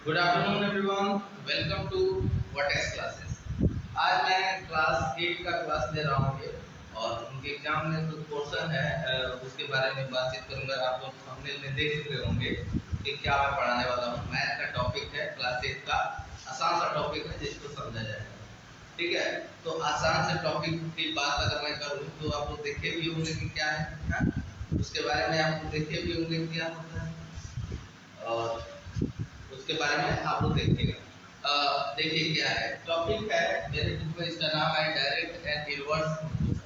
Good afternoon everyone, welcome to vertex classes. आज मैं class 8 का क्लास ले रहा हूँ और उनके एग्जाम में जो पोर्शन है उसके बारे में बातचीत करूंगा। आप लोग थंबनेल में देख चुके होंगे कि क्या मैं पढ़ाने वाला हूँ। मैथ का टॉपिक है, क्लास 8 का आसान सा टॉपिक है जिसको समझा जाएगा। ठीक है, तो आसान से टॉपिक की बात अगर मैं करूँ तो आप लोग देखे भी होंगे कि क्या है, हाँ? उसके बारे में आप लोग देखे भी होंगे क्या होता है और उसके बारे में आप लोग देखेंगे। देखिए क्या है टॉपिक है मेरे बुक में, इसका नाम है direct and inverse proposal.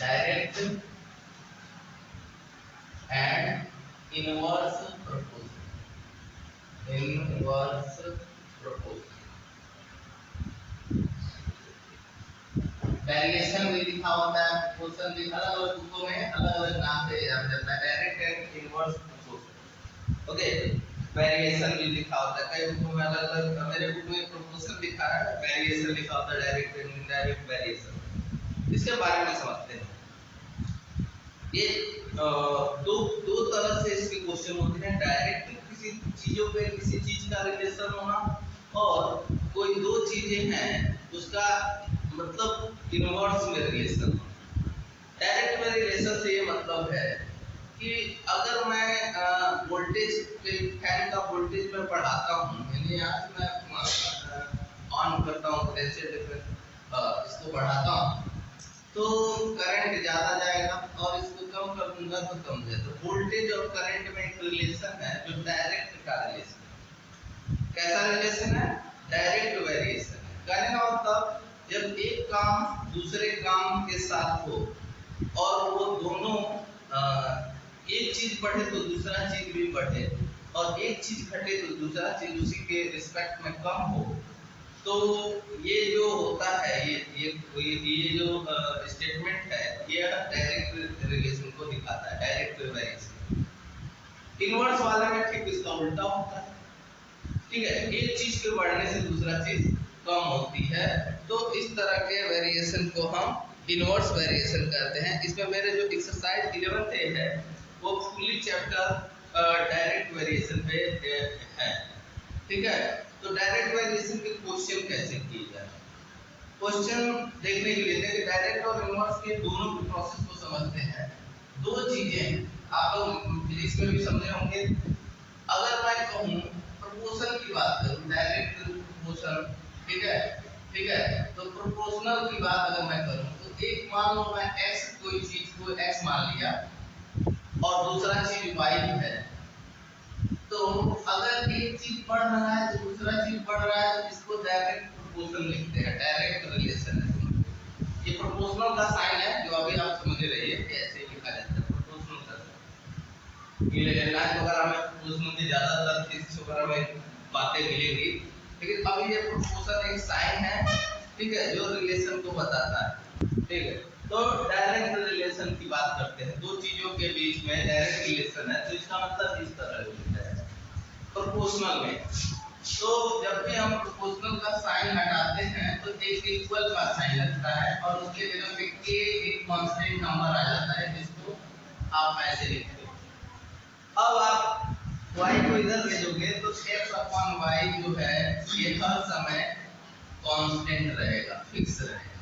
Direct and inverse proposal. Inverse proposal variation भी लिखा होता है, प्रोपोजल भी अलग अलग बुकों में अलग अलग नाम से जाना जाता है। Direct and inverse proposal, okay. Variation भी लिखा होता है, कई बुकों में अलग अलग। मेरे बुक में प्रोपोजल लिखा है, वेरिएशन लिखा होता है, डायरेक्ट एंड इनडायरेक्ट वेरिएशन। इसके बारे में समझते हैं। ये दो दो तरह से इसके क्वेश्चन होते हैं। डायरेक्ट किसी चीजों पे किसी चीज का रिलेशन होना, और कोई दो चीजें हैं उसका मतलब इनवर्स में रिलेशन होना। डायरेक्ट में रिलेशन से ये मतलब है कि अगर मैं वोल्टेज फैन का वोल्टेज में बढ़ाता हूँ, यानी आज मैं ऑन करता हूँ पोटेंशियल डिफरेंस, इसको बढ़ाता हूँ तो करंट ज्यादा जाएगा, और इसको कम कर दूंगा तो कम जाएगा। तो वोल्टेज और करंट में एक रिलेशन है जो डायरेक्ट का रिलेशन है। कैसा रिलेशन है? डायरेक्ट वेरिएशन है। कहने का मतलब जब एक काम दूसरे काम के साथ हो और वो दोनों एक चीज बढ़े तो दूसरा चीज भी बढ़े, और एक चीज घटे तो दूसरा चीज उसी के रिस्पेक्ट में कम हो, तो ये जो होता है ये जो स्टेटमेंट है ये डायरेक्ट रिलेशन को दिखाता है, डायरेक्ट वेरिएशन। इनवर्स वाले में ठीक इसका उल्टा होता है। ठीक है, एक चीज के बढ़ने से दूसरा चीज कम होती है, तो इस तरह के वेरिएशन को हम इनवर्स वेरिएशन कहते हैं। इसमें मेरे जो एक्सरसाइज 11 है वो फुली चैप्टर डायरेक्ट वेरिएशन पे है। ठीक है, तो डायरेक्ट वेरिएशन के क्वेश्चन कैसे किए जाए, क्वेश्चन देखने के लिए देखिए डायरेक्ट और इनवर्स के दोनों के प्रोसेस को समझते हैं। दो चीजें आप लोग फिजिक्स में भी समझे होंगे। अगर मैं कहूँ प्रोपोर्शन की बात करूँ, डायरेक्ट प्रोपोर्शन, ठीक है, तो प्रोपोर्शनल की बात अगर मैं करूँ तो एक मान लो मैं x, कोई चीज को x मान लिया और दूसरा चीज y है, तो अगर एक चीज बढ़ रहा है तो दूसरा चीज बढ़ रहा है, तो इसको डायरेक्ट प्रोपोर्शन लिखते हैं, डायरेक्ट रिलेशन है। ये प्रोपोर्शनल का साइन है जो अभी आप समझ रहे हैं कैसे लिखा जाता है प्रोपोर्शनल का। ये लाइन वगैरह में प्रोपोर्शनल की ज्यादातर थीसिस वगैरह में बातें मिलेंगी, लेकिन अभी ये प्रोपोर्शन एक साइन है, ठीक है, जो रिलेशन को बताता है। ठीक है, तो डायरेक्ट रिलेशन की बात करते हैं, दो चीजों के बीच में डायरेक्ट रिलेशन है, तो इसका मतलब इस तरह होता है प्रोपोर्शनल में। तो जब भी हम प्रोपोर्शनल का साइन हटाते हैं तो एक इक्वल का साइन लगता है और उसके जगह पे k एक कांस्टेंट नंबर आ जाता है, जिसको आप ऐसे लिखते हो। अब आप y को इधर भेजोगे तो x अपॉन y जो है ये हर समय कांस्टेंट रहेगा, फिक्स रहेगा।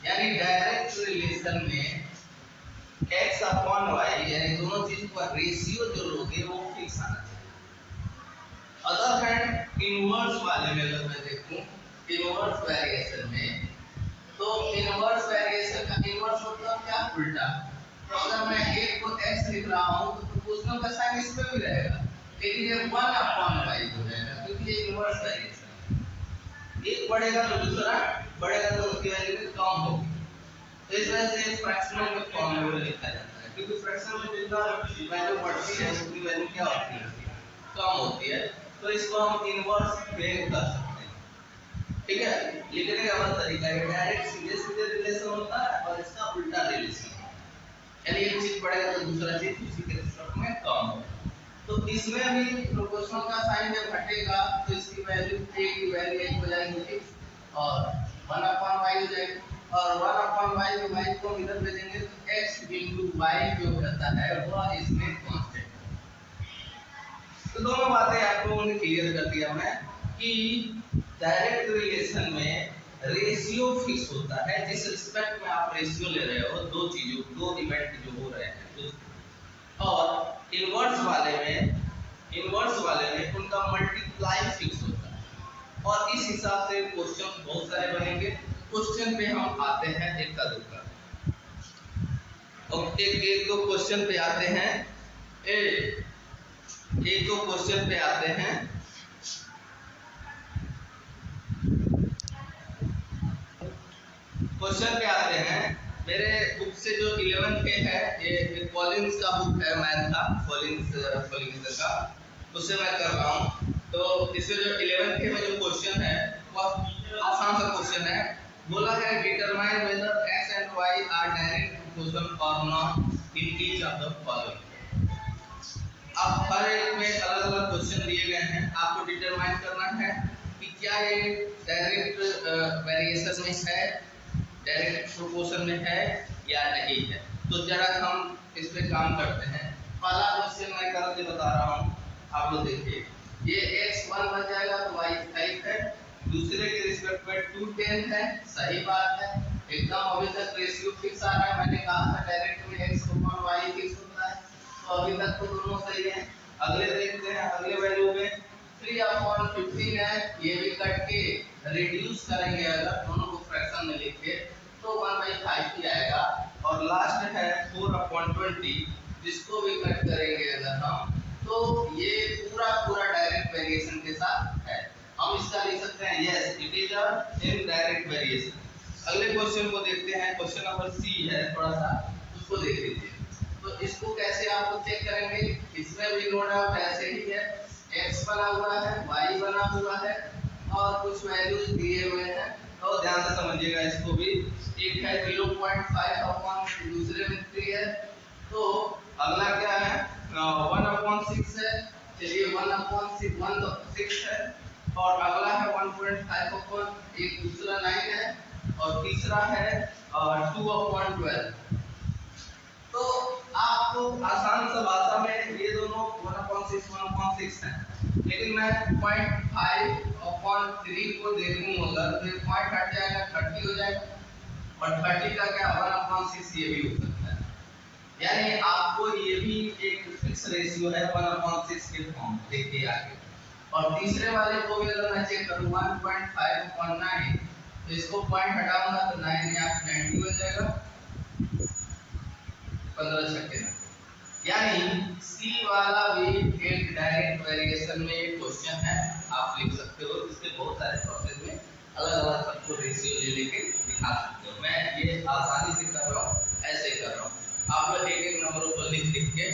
यानी डायरेक्ट रिलेशन में x अपॉन y यानी दोनों चीज का रेशियो जो लोगे वो फिक्स आना चाहिए। अदर हैंड इनवर्स वाले में अगर मैं देखूं इनवर्स वेरिएशन में, तो इनवर्स वेरिएशन का इनवर्स मतलब क्या, उल्टा। तो अगर मैं एक को x लिख रहा हूं तो प्रोपोर्शनल का साइन इस पे भी रहेगा, लेकिन ये 1 अपॉन y हो जाएगा क्योंकि ये इनवर्स वेरिएशन है। एक बढ़ेगा तो दूसरा बढ़ेगा तो उसकी वैल्यू कम होगी। तो इस वजह से फ्रैक्शनल में फॉर्म में लिखा जाता है, क्योंकि फ्रैक्शनल में जितना वैल्यू बढ़ती है उसकी वैल्यू क्या होती है, कम होती है। तो इसको हम इनवर्स ब्रेक कर सकते हैं। ठीक है, लिखने का मतलब तरीका है डायरेक्ट सीधे सीधे रिलेशन होता है और इसका उल्टा रिलेशन, यानी एक चीज बढ़ेगा तो दूसरा चीज उसी के रिस्पेक्ट में कम होगा। तो इसमें भी प्रोपोर्शनल का साइन जब घटेगा तो इसकी वैल्यू a की वैल्यू 1 हो जाएगी और 1 अपॉन y हो जाएगी, और 1 अपॉन y जो y को इधर भेजेंगे तो x into y जो रहता है वह इसमें कांस्टेंट। तो दोनों बातें आपको होंगे क्लियर कर दिया मैं कि डायरेक्ट रिलेशन में रेशियो फिक्स होता है। जिस रिस्पेक्ट में आप रेशियो ले रहे हो दो चीजों, दो इवेंट जो हो रहे हैं, और इनवर्स वाले में उनका मल्टीप्लाई फिक्स होता है। और इस हिसाब से क्वेश्चन बहुत सारे बनेंगे। क्वेश्चन पे हम आते हैं एक का दुक्का, और एक दो क्वेश्चन पे आते हैं, एक दो क्वेश्चन पे आते हैं। क्वेश्चन पे आते हैं मेरे बुक से जो 11 के है, ये कॉलिंस का बुक है, मैथ का कॉलिंस का, उससे मैं कर रहा हूँ। तो इससे जो 11 के में जो क्वेश्चन है वो आसान सा क्वेश्चन है। बोला है determine whether x and y are direct proportional और not in each of the following. अब हर एक में अलग अलग क्वेश्चन दिए गए हैं, आपको डिटरमाइन करना है कि क्या ये डायरेक्ट वेरिएशन में है, डायरेक्ट प्रोपोर्शन में है या नहीं है। तो जरा हम इस पे काम करते हैं। पहला क्वेश्चन मैं करके बता रहा हूँ, आप लोग देखिए। ये x 1 बन जाएगा तो y 5 है, दूसरे के रिस्पेक्ट में 2 10 है, सही बात है एकदम। अभी तक रेशियो फिक्स आ रहा है, मैंने कहा था डायरेक्ट में x अपॉन y फिक्स होता है, तो अभी तक तो दोनों सही है। अगले देखते हैं, अगले वैल्यू में 3 अपॉन 15 है, ये भी कट के रिड्यूस करेंगे, अगर दोनों को फ्रैक्शन में लिख के तो 1/5 ही आएगा। और लास्ट है 4 अपॉन 20, जिसको भी कट करेंगे अगर हम, तो ये पूरा डायरेक्ट वेरिएशन के साथ है। हम इसका लिख सकते हैं yes it is a indirect variation. अगले क्वेश्चन को देखते हैं, क्वेश्चन नंबर सी है, थोड़ा सा उसको देख लीजिए। तो इसको कैसे आप लोग चेक करेंगे, इसमें भी नो डाउट ऐसे ही है, x बना हुआ है, y बना हुआ है और कुछ वैल्यूज दिए हुए हैं, तो ध्यान से समझिएगा इसको भी। एक है 0.5 अपॉन, दूसरे में 3 है, तो अगला क्या है 1/6 है। चलिए 1/6 है, और अगला है 1.5 अपॉन, एक दूसरा 9 है, और तीसरा है 2/12। तो आपको आसान सा भाषा में ये दोनों 1/6 है, लेकिन मैं 0.5/3 को देखूंगा तो ये पॉइंट हट जाएगा, 30 हो जाएगा, और 30 का क्या 1/6 ये भी हो सकता है। यानी आपको ये भी एक फिक्स रेशियो है 1/6 के फॉर्म, देखिए आगे। और तीसरे वाले को भी अगर मैं चेक करूं 1.5/9, तो इसको पॉइंट हटाऊंगा तो 9 या 90 हो जाएगा, 15 छक्के। यानी सी वाला भी एक डायरेक्ट वेरिएशन में एक क्वेश्चन है, आप लिख सकते हो। इसके बहुत सारे प्रोसेस में अलग अलग सबको रेशियो ले लेके दिखा सकते हो। मैं ये आसानी से कर रहा हूँ, ऐसे कर रहा हूँ, आप लोग एक एक नंबरों को लिख लिख के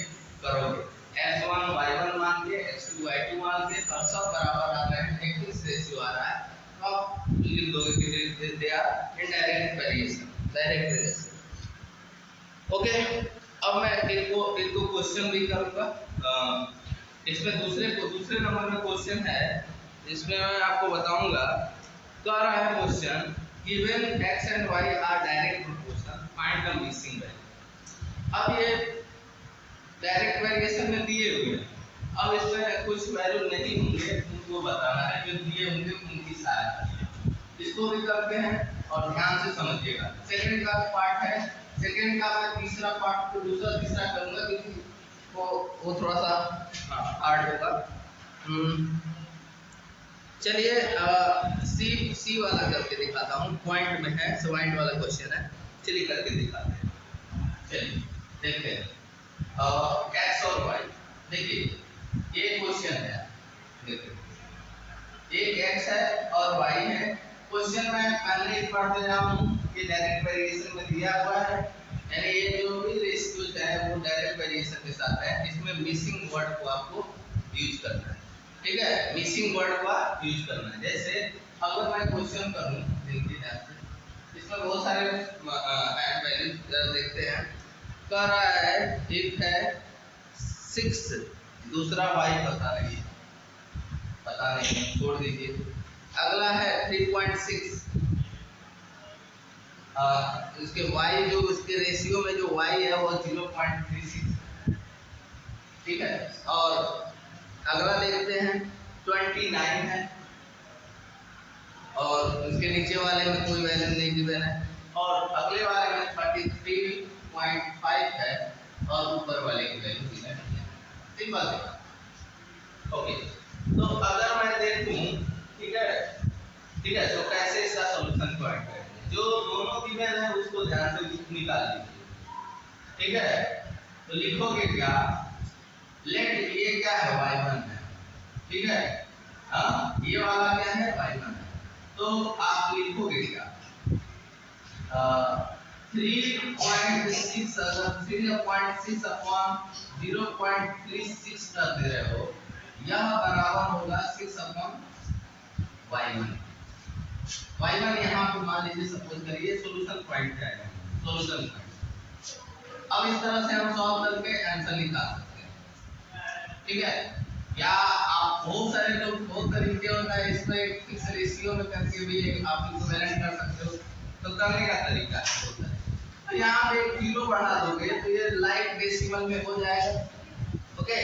करोगे। x1 y1 मान के, x2 y2 मान के, और सब बराबर आ रहे हैं, एक फिक्स रेशियो आ रहा है, तो आप लिख दोगे कि they are indirect variation, direct variation. Okay, अब मैं एक दो क्वेश्चन भी करूंगा। इसमें दूसरे नंबर में क्वेश्चन है, इसमें मैं आपको बताऊंगा। कह रहा है question given x and y are direct proportional, find the missing value. अब ये डायरेक्ट वेरिएशन में दिए हुए हैं, अब इसमें कुछ वैल्यू नहीं होंगे, उनको बताना है, जो दिए होंगे उनकी सहायता। इसको भी करते हैं और ध्यान से समझिएगा। सेकंड का पार्ट है, सेकंड का मैं तीसरा पार्ट को दूसरा तीसरा करूंगा, क्योंकि वो थोड़ा सा हार्ड होगा। चलिए सी वाला करके दिखाता हूँ, पॉइंट में है, पॉइंट वाला क्वेश्चन है, चलिए करके दिखाते हैं। चलिए देखते हैं x और y। देखिए ये क्वेश्चन है, देखिए एक x है और y है। क्वेश्चन में पहले ही पढ़ते जाऊँ कि डायरेक्ट वेरिएशन में दिया हुआ है, यानी ये जो भी रेशियोज है वो डायरेक्ट वेरिएशन के साथ है। इसमें मिसिंग वर्ड को आपको यूज करना है, ठीक है, मिसिंग वर्ड का यूज करना है। जैसे अगर मैं क्वेश्चन करूं, देखिए ध्यान से, इसमें बहुत सारे वैल्यूज देखते हैं। कह रहा है एक है 6, दूसरा y पता नहीं छोड़ दीजिए। अगला है 3.6, इसके y जो उसके रेशियो में जो y है वो 0.36, ठीक है। और अगला देखते हैं 29 है और उसके नीचे वाले में कोई वैल्यू नहीं गिवन है और अगले वाले में 33.5 है और ऊपर वाले की वैल्यू गिवन है। सिंपल है। ओके, तो अगर मैं देखूं, ठीक है, तो कैसे इसका सॉल्यूशन फाइंड करेंगे? जो दोनों गिवन है उसको ध्यान से निकाल लीजिए, ठीक है। तो लिखोगे क्या, लेट ये क्या है y1 है, ठीक है, हाँ ये वाला क्या है y1 है, तो आप लिखोगे क्या 3.6 अगर 3.6 अपॉन 0.36 कर दे रहे हो, यह बराबर होगा 6 अपॉन y1। y1 यहाँ पे मान लीजिए सपोज करिए सोल्यूशन पॉइंट है, सोल्यूशन पॉइंट। अब इस तरह से हम सॉल्व करके आंसर निकाल सकते हैं, ठीक है। या आप बहुत सारे लोग बहुत तरीके होता है इसको एक फिक्स रेशियो में करके भी आप इक्विवेलेंट कर सकते हो, तो करने का तरीका होता है। तो यहाँ पे एक जीरो बढ़ा दोगे तो ये लाइक डेसिमल में हो जाएगा, ओके,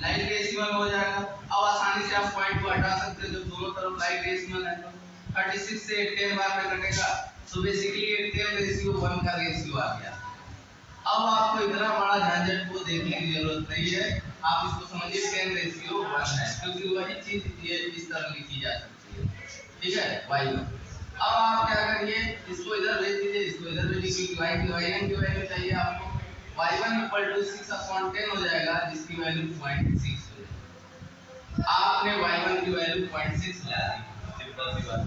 लाइक डेसिमल में हो जाएगा। अब आसानी से आप पॉइंट को हटा सकते हो, जब दोनों तरफ लाइक डेसिमल है तो 36 से 10 बार में कटेगा, तो बेसिकली 10:1 का रेशियो आ गया। अब आपको इतना बड़ा झंझट को देखने की जरूरत नहीं है, आप इसको समझिए 10:1 है, क्योंकि वही चीज ये इस तरह लिखी जा सकती है, ठीक है y1। अब आप क्या करिए, इसको इधर भेज दीजिए, इसको इधर भेज दीजिए, y1 की वैल्यू चाहिए आपको, y1 = 6/10 हो जाएगा, जिसकी वैल्यू 0.6 हो जाएगी। आपने y1 की वैल्यू 0.6 ला दी, सिंपल सी बात।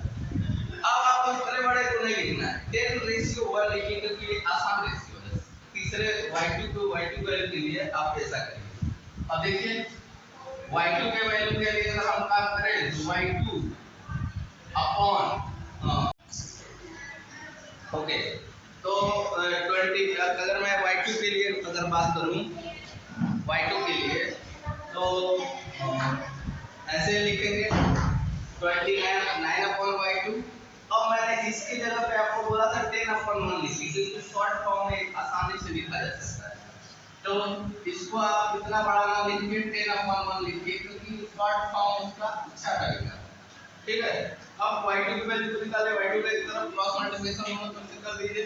अब आपको इतने बड़े को नहीं लिखना है, 10:1 लिखिए क्योंकि ये आसान रेशियो है। तीसरे y2 को वैल्यू के लिए आप ऐसा करिए। अब देखिए y2 के वैल्यू के लिए अगर हम काम करें तो y2 अपॉन ओके, तो 20 अगर मैं y2 के लिए अगर बात करूं, y2 के लिए तो ऐसे लिखेंगे 29/y2। अब मैंने इसकी जगह पे आपको बोला था 10/1 लिखिए, क्योंकि शॉर्ट फॉर्म में आसानी से लिखा जा सकता है। तो इसको आप इतना बड़ा ना लिखिए, 10/1 लिखिए, क्योंकि शॉर्ट फॉर्म उसका अच्छा लगेगा, ठीक है। अब y2 की वैल्यू को निकाले, y2 का एक तरफ क्रॉस मल्टीप्लिकेशन होगा तो इसे कर दीजिए,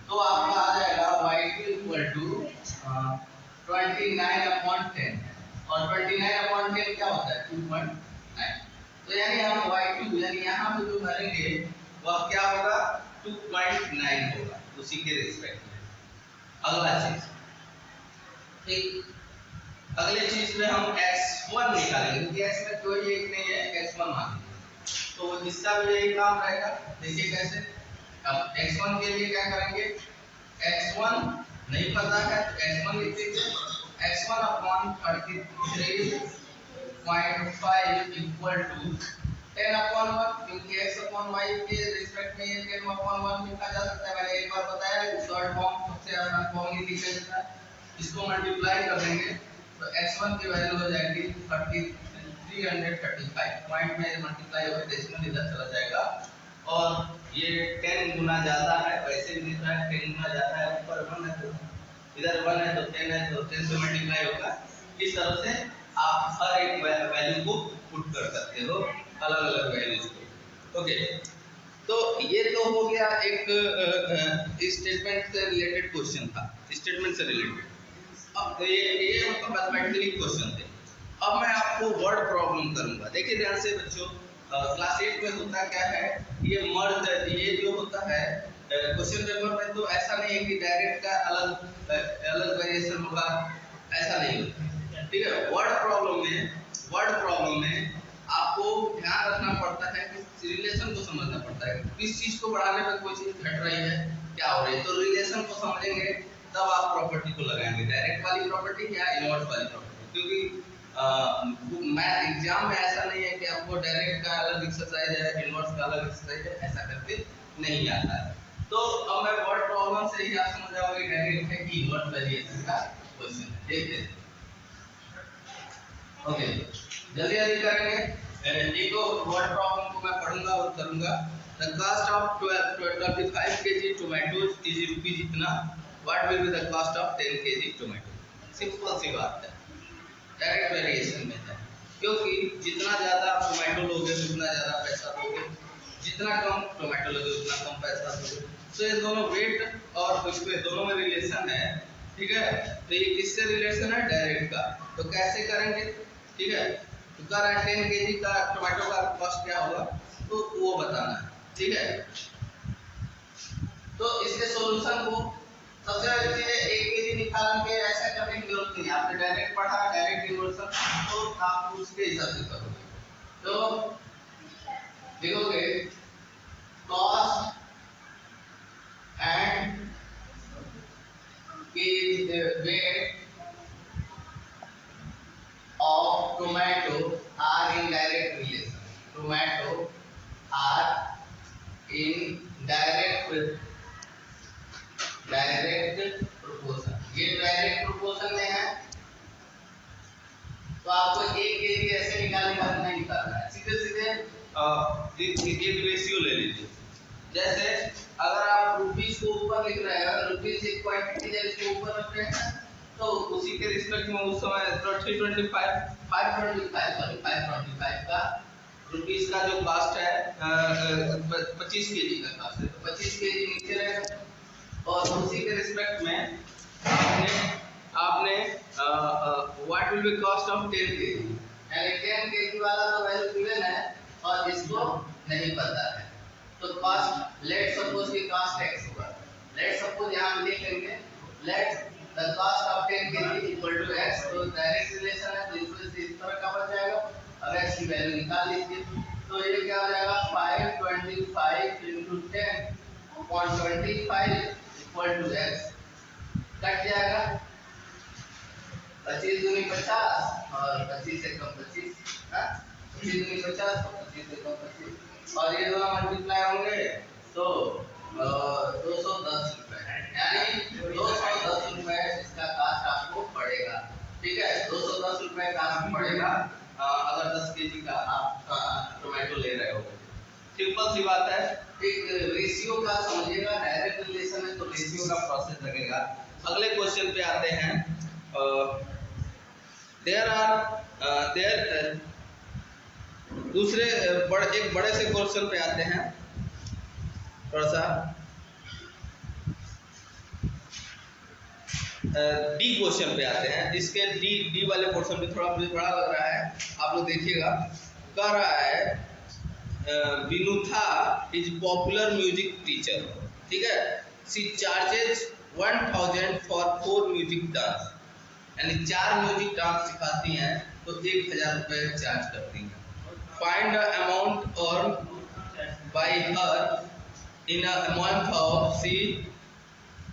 तो आपका आ जाएगा y2 29/10 और 29/10 क्या होता है 2.9। तो यानी हम y2 यानी यहाँ पे जो भरेंगे वह क्या होगा 2.9 होगा, उसी के रिस्पेक्ट में। अगला चीज, ठीक, अगले चीज में हम x1 निकालेंगे, क्योंकि x में कोई एक नहीं है, x1 मान लीजिए, तो इसका भी यही काम रहेगा। देखिए कैसे, अब x1 के लिए क्या करेंगे, x1 नहीं पता है तो x1 लिख दीजिए, x1 अपॉन 33.5 इक्वल टू 10/1, क्योंकि x अपॉन y के रिस्पेक्ट में ये 10/1 लिखा जा सकता है। मैंने एक बार बताया शॉर्ट फॉर्म सबसे आसान फॉर्म ही लिखा जाता है। इसको मल्टीप्लाई कर देंगे तो x1 की वैल्यू हो जाएगी 335, पॉइंट में मल्टीप्लाई होकर डेसिमल इधर चला जाएगा, और ये 10 गुना ज्यादा है, वैसे भी लिख रहा है 10 गुना ज्यादा है, ऊपर 1 है तो इधर 1 है तो 10 है तो 10 से मल्टीप्लाई होगा। इस तरह से आप हर एक वैल्यू को पुट कर सकते हो, अलग अलग वैल्यूज को, ओके। तो ये तो हो गया एक स्टेटमेंट से रिलेटेड क्वेश्चन था, स्टेटमेंट से रिलेटेड। अब ये मतलब मैथमेटिकली क्वेश्चन थे। अब मैं आपको वर्ड प्रॉब्लम करूंगा, देखिए ध्यान से बच्चों, क्लास 8 में होता क्या है, ये मर्ज, ये जो होता है क्वेश्चन पेपर में, तो ऐसा नहीं है कि डायरेक्ट का अलग अलग वेरिएशन होगा, ऐसा नहीं होता, ठीक है। वर्ड प्रॉब्लम में आपको ध्यान रखना पड़ता है कि रिलेशन को समझना पड़ता है, किस चीज को बढ़ाने पर कोई चीज घट रही है, क्या हो रही है, तो रिलेशन को समझेंगे तब आप प्रॉपर्टी को लगाएंगे, डायरेक्ट वाली प्रॉपर्टी या इनवर्स वाली प्रॉपर्टी, क्योंकि मैं एग्जाम में ऐसा नहीं है कि आपको डायरेक्ट का अलग एक्सरसाइज है, इनवर्स का अलग एक्सरसाइज है, ऐसा करके नहीं आता है। तो अब मैं वर्ड प्रॉब्लम से ही आप समझ जाओगे डायरेक्ट है कि इनवर्स वेरिएशन का क्वेश्चन है। देखते हैं, ओके, जल्दी जल्दी करेंगे। देखो वर्ड प्रॉब्लम को मैं पढ़ूंगा और करूंगा। The cost of 25 kg tomatoes is rupees इतना, what will be the cost of 10 kg tomato। Simple सी बात है, डायरेक्ट वेरिएशन में है। क्योंकि जितना ज़्यादा आप टोमेटो लोगे उतना ज़्यादा पैसा दोगे, जितना कम टोमेटो लोगे उतना कम पैसा दोगे। तो ये दोनों वेट और उसमें दोनों में रिलेशन है, ठीक है। तो ये किससे रिलेशन है? डायरेक्ट का। तो कैसे करेंगे, ठीक है। तो कह रहा है 10 केजी का टोमेटो का कॉस्ट क्या होगा, तो वो बताना है, ठीक है। तो इसके सॉल्यूशन को सबसे पहले चीज 1 केजी निकाल के ऐसा करने की जरूरत नहीं है, आपने डायरेक्ट पढ़ा डायरेक्ट इन्वर्सन, तो आप उसके हिसाब से करोगे। तो देखोगे cost and weight of tomato are in direct relation. Tomato are in direct proportion. ये डायरेक्ट प्रोपोर्शन में है, तो आपको 1 केजी ऐसे निकालने का नहीं निकालना है, सीधे सीधे एक रेशियो ले लीजिए। जैसे अगर आप रुपीस को ऊपर लिख रहे हैं, रुपीस एक क्वांटिटी है इसको ऊपर रख रहे हैं, तो उसी के रिस्पेक्ट में उस समय 525 का रुपीस का जो कॉस्ट है 25 केजी का कॉस्ट है, तो 25 केजी नीचे रहेगा। और उसी के रिस्पेक्ट में आपने what will B cost of 10 KG, यानी 10 केजी वाला तो वैल्यू गिवन है और इसको नहीं पता है। तो कॉस्ट, लेट सपोज की कॉस्ट x होगा, लेट सपोज यहां हम लिख लेंगे let the cost of 10 KG equal to x, तो डायरेक्ट रिलेशन है, तो इसमें इस तरह का बन जाएगा। अब x की वैल्यू निकाल लीजिए, तो ये क्या हो जाएगा 525 into 10.25 equal to x, cut जाएगा 25 दूनी 50 और 25 से कम 25, 25 दूनी 50 और 25 से कम 25, और ये दोनों मल्टीप्लाई होंगे तो 210 रुपए, यानी 210 रुपए इसका कास्ट आपको पड़ेगा, ठीक है। 210 रुपए कास्ट पड़ेगा अगर 10 केजी का आप टोमेटो ले रहे हो। सिंपल सी बात है, एक रेशियो का समझिएगा, डायरेक्ट रिलेशन है तो रेशियो का प्रोसेस लगेगा। अगले क्वेश्चन पे आते हैं। दूसरे एक बड़े से क्वेश्चन पे आते हैं, थोड़ा सा डी क्वेश्चन पे आते हैं। इसके डी वाले पोर्शन में थोड़ा मुझे बड़ा लग रहा है, आप लोग देखिएगा। कह रहा है विनुथा इज पॉपुलर म्यूजिक टीचर, ठीक है। She charges 1000 for 4 music dance, यानी 4 म्यूजिक डांस सिखाती हैं तो 1000 रुपए चार्ज करती हैं। Find the amount earn by her in a month of she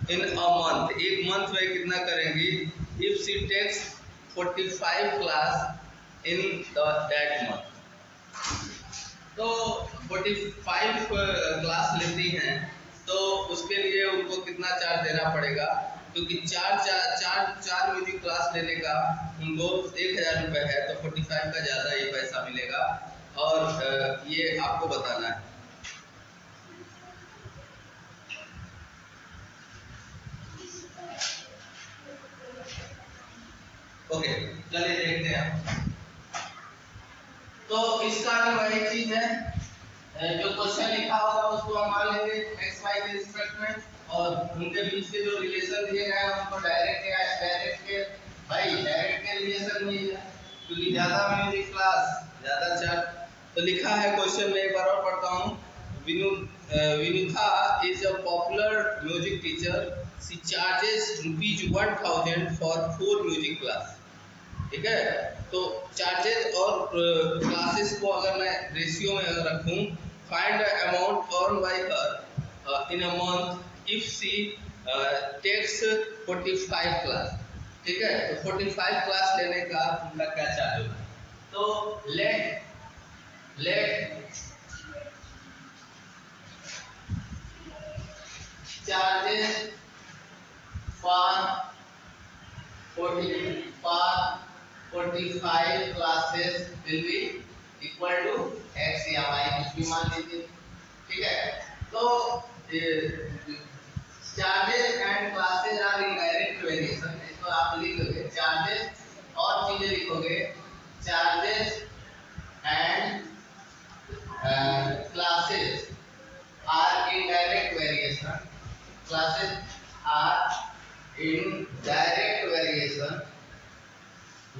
in a month, एक मंथ में कितना करेंगी if she takes 45 class in that month. तो 45 क्लास लेती हैं तो उसके लिए उनको कितना चार्ज देना पड़ेगा, क्योंकि चार म्यूजिक क्लास लेने का उनको 1000 रुपए है, तो 45 का ज़्यादा ये पैसा मिलेगा, और ये आपको बताना है। ओके, चलिए देखते हैं। तो इसका भी वही चीज है, जो क्वेश्चन लिखा होगा उसको हम मान लेंगे x y के रिस्पेक्ट में, और उनके बीच के जो रिलेशन दिए गए हैं उनको डायरेक्ट या डायरेक्ट के, भाई डायरेक्ट के रिलेशन में, क्योंकि ज्यादा म्यूजिक क्लास ज्यादा चार्ज। तो लिखा है क्वेश्चन में, एक बार और पढ़ता हूँ। Vinutha is a popular music teacher, she charges ₹1000 for 4 music class, ठीक है। तो चार्जेस और क्लासेस को अगर मैं रेशियो में अगर रखूं, find the amount earn by her in a month if she takes 45 class, ठीक है। तो 45 क्लास लेने का उनका क्या चार्ज होगा, तो let charges for 45 classes will be equal to x या y, कुछ भी मान लीजिए, ठीक है। तो charges and classes are in direct variation, इसको आप लिखोगे चार्जेस और चीजें लिखोगे, charges classes are in direct variation,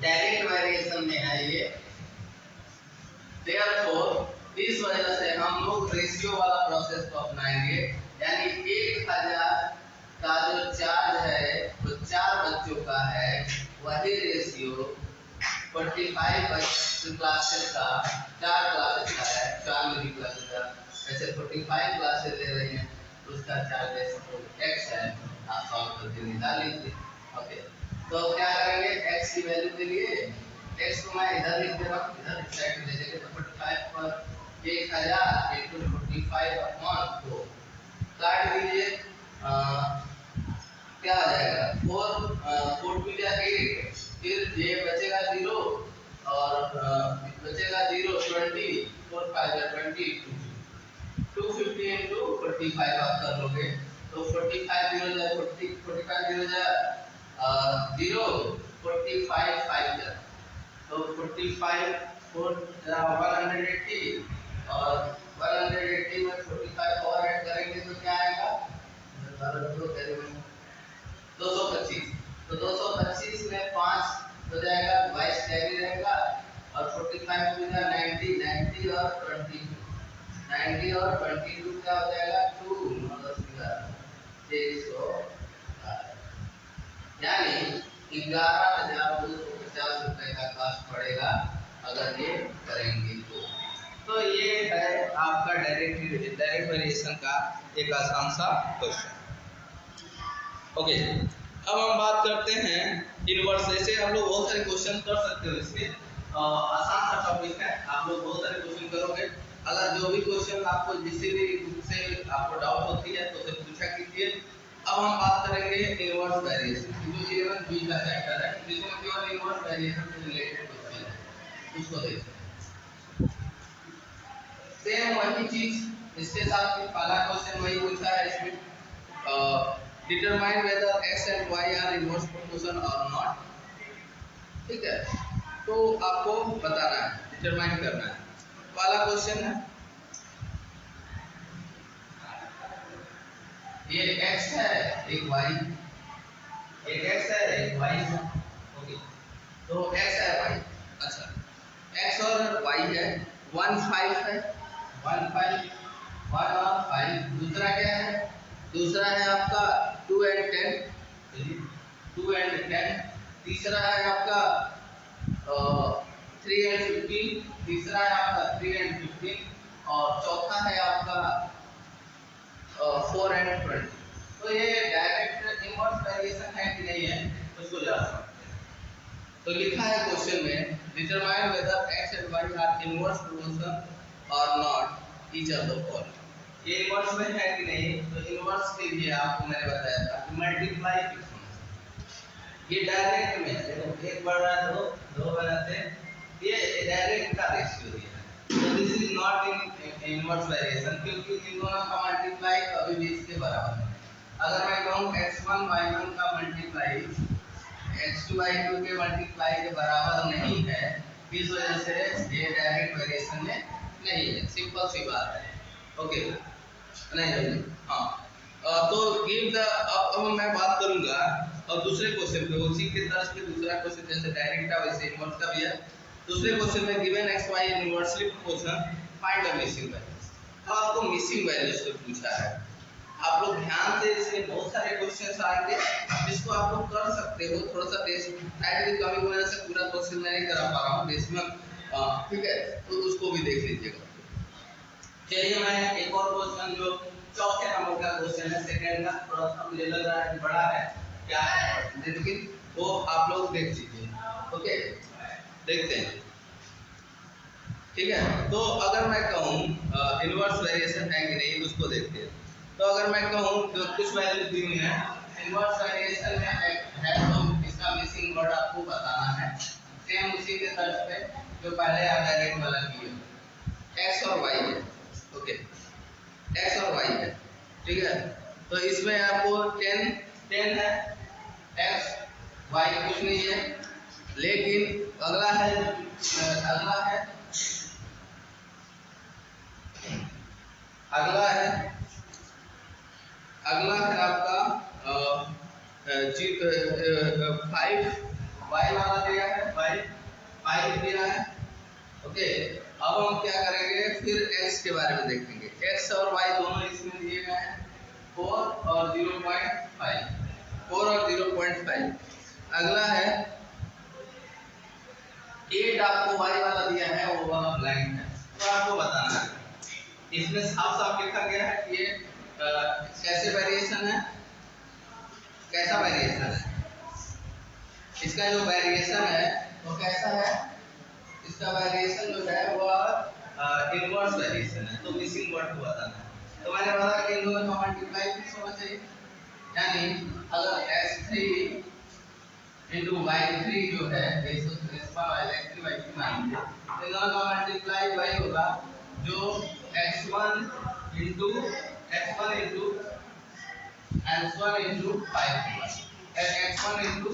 direct variation में है ये। Therefore इस वजह से हम लोग रेशियो वाला प्रोसेस को अपनाएंगे, यानी 1000 का जो चार्ज है वो 4 बच्चों का है, वही रेशियो 45 क्लासेस का 4 क्लासेस का है, 4 मिली क्लासेस का, ऐसे 45 क्लासेस ले रहे हैं, उसका चार्ज x है, आप सॉल्व करके निकाल लीजिए। ओके, तो क्या करेंगे, x की वैल्यू के लिए x को मैं इधर लिख दे रहा हूँ, इधर साइड ले जाके, तो 45 पर 1000 into 45 अपॉन 4 काट दीजिए, क्या आ जाएगा 4 2 जा 8, फिर ये बचेगा 0 और बचेगा 0 20 4 5 जा 20 250 into 45 आप कर लोगे तो 45 0 जा 40 45 0 जा 0 45 5 जा तो 45 4 जा 180 और 180 में 45 और ऐड करेंगे तो क्या आएगा 225, तो 225 में 5 हो जाएगा, 22 कैरी रहेगा और 45 हो जाएगा 90 90 और 22 90 और 22 क्या हो जाएगा 2 मतलब 600, यानी 11,250 रुपए का कॉस्ट पड़ेगा अगर ये करेंगे तो ये है आपका डायरेक्ट वेरिएशन का एक आसान सा क्वेश्चन। ओके, अब हम बात करते हैं इनवर्स। जैसे हम लोग बहुत सारे क्वेश्चन कर सकते हो इसके, आसान सा टॉपिक है, आप लोग बहुत सारे क्वेश्चन करोगे। अगर जो भी क्वेश्चन आपको जिससे भी से आपको डाउट होती है तो उसे पूछा कीजिए। अब हम बात करेंगे इनवर्स वेरिएशन, जो 11 बी का चैप्टर है, जिसमें केवल इनवर्स वेरिएशन से रिलेटेड क्वेश्चन है, उसको देखते हैं। सेम वही चीज इसके साथ पहला क्वेश्चन वही पूछा है इसमें, determine whether x and y are inverse proportion or not। ठीक है, तो आपको बताना है, डिटरमाइन करना है। पहला क्वेश्चन है, ये x है एक y, एक x है एक y है। ओके, तो x है y, अच्छा x और y है 1 5 है 1 5 1 और 5, दूसरा क्या है, दूसरा है आपका 2 and 10, 2 and 10, तीसरा है आपका 3 and 15, तीसरा है आपका 3 and 15 और चौथा है आपका 4 and 20। तो ये डायरेक्ट इनवर्स वेरिएशन है कि नहीं है उसको जान सकते हैं। तो लिखा है क्वेश्चन में, determine whether x and y are inverse proportion और not each of the following. ये इनवर्स में है कि नहीं, तो इनवर्स के लिए आपको मैंने बताया था कि मल्टीप्लाई फिक्स होना, ये डायरेक्ट में है, देखो एक बढ़ रहा है दो बनाते हैं, ये डायरेक्ट का रेशियो दिया है, तो this is not in inverse variation, क्योंकि इन दोनों का मल्टीप्लाई कभी भी इसके बराबर नहीं। अगर मैं कहूं x1 y1 का मल्टीप्लाई x2 y2 के मल्टीप्लाई के बराबर नहीं है, इस वजह से ये डायरेक्ट वेरिएशन में नहीं है, सिंपल सी बात है। ओके, नहीं हाँ, तो गिव द, अब मैं बात करूंगा और दूसरे क्वेश्चन पे, उसी के तर्ज पे दूसरा क्वेश्चन जैसे डायरेक्ट का वैसे इनवर्स का भी है। दूसरे क्वेश्चन में given x y inversely proportional, find the missing values. अब आपको मिसिंग वैल्यूज को पूछा है, आप लोग ध्यान से, इसके बहुत सारे क्वेश्चंस आएंगे जिसको आप लोग कर सकते हो, थोड़ा सा टाइम की कमी की वजह से पूरा क्वेश्चन मैं नहीं करा पा रहा हूँ डेसिमल, ठीक है, तो उसको भी देख लीजिएगा। चलिए मैं एक और क्वेश्चन जो चौथे नंबर का क्वेश्चन है, सेकंड का, थोड़ा सा मुझे लग रहा है बड़ा है, क्या है लेकिन वो आप लोग देख लीजिए। ओके, देखते हैं, ठीक है। तो अगर मैं कहूँ इनवर्स वेरिएशन है कि नहीं उसको देखते हैं। तो अगर मैं कहूँ तो कुछ वैल्यू दी हुई है, इनवर्स वेरिएशन में है तो इसका मिसिंग वर्ड आपको बताना है, सेम उसी के तर्ज पे जो पहले आप डायरेक्ट वाला किए, x और y है। ओके, x और y है, ठीक है, तो इसमें आपको 10 है, x y कुछ नहीं है, लेकिन अगला है आपका 5 वाई वाला दिया है, वाई 5 दिया है। ओके, अब हम क्या करेंगे, फिर x के बारे में देखेंगे। x और y दोनों इसमें दिए गए हैं, 4 और 0.5, 4 और 0.5। अगला है 8 आपको y वाला दिया है, वो वाला ब्लैंक है, तो आपको बताना है। इसमें साफ साफ लिखा गया है कि ये कैसे वेरिएशन है, कैसा वेरिएशन है। इसका जो वेरिएशन है वो कैसा है, इसका वेरिएशन जो है वो इनवर्स वेरिएशन है, तो मिसिंग वर्ड को बताना है। तो मैंने बोला कि इन दोनों का मल्टीप्लाई किस होना चाहिए, यानी अगर x3 into y3 जो है x3 y3 मान लिया, तो इन दोनों का मल्टीप्लाई वही होगा जो x1 into x1 into 5 होगा। x1 into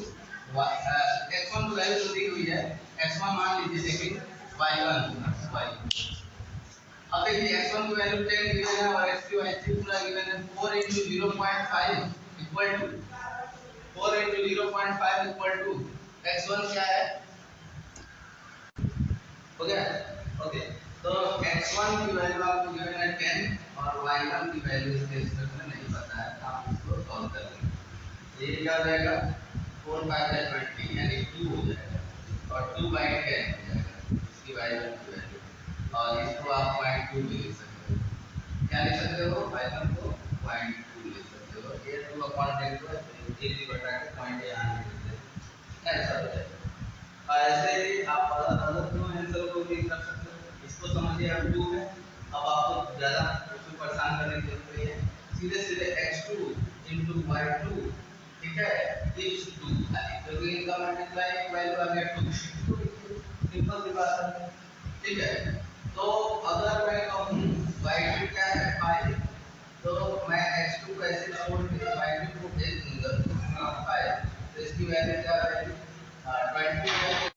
x1 की वैल्यू तो दी हुई है, x1 मान लीजिए, लेकिन y1 होगा y। अब देखिए x1 की वैल्यू 10 गिवन है और x2 y3 पूरा गिवन है। 4 into 0.5 equal to 4 into 0.5 equal to x1 क्या है, हो गया। ओके, तो x1 की वैल्यू आपको गिवन है 10 और y1 की वैल्यू इसके स्टेप में नहीं पता है, आप इसको सॉल्व कर लेंगे। ये क्या हो जाएगा, 4 5 20 यानी 2 हो जाएगा और 2 by 10 हो जाएगा इसकी y1 की वैल्यू, और इसको आप 0.2 भी लिख सकते हो। क्या लिख सकते हो, y1 को 0.2 लिख सकते हो। ये 2 अपॉन 10 को 3 बटा के पॉइंट यहाँ लिख देते हैं, ऐसा हो जाएगा। ऐसे ही आप अदर दो आंसर को भी कर सकते हो। इसको समझिए अब 2 है, अब आपको ज़्यादा उसको परेशान करने की जरूरत नहीं है, सीधे सीधे x2 into y2, ठीक है, इस 2 खाली, क्योंकि इनका मल्टीप्लाई वैल्यू आ गया 2, सिंपल सी बात है, ठीक है। तो अगर मैं कहूँ y2 क्या है 5, तो मैं x2 को ऐसे छोड़ के y2 को भेज दूंगा 5, तो इसकी वैल्यू क्या रहेगी 20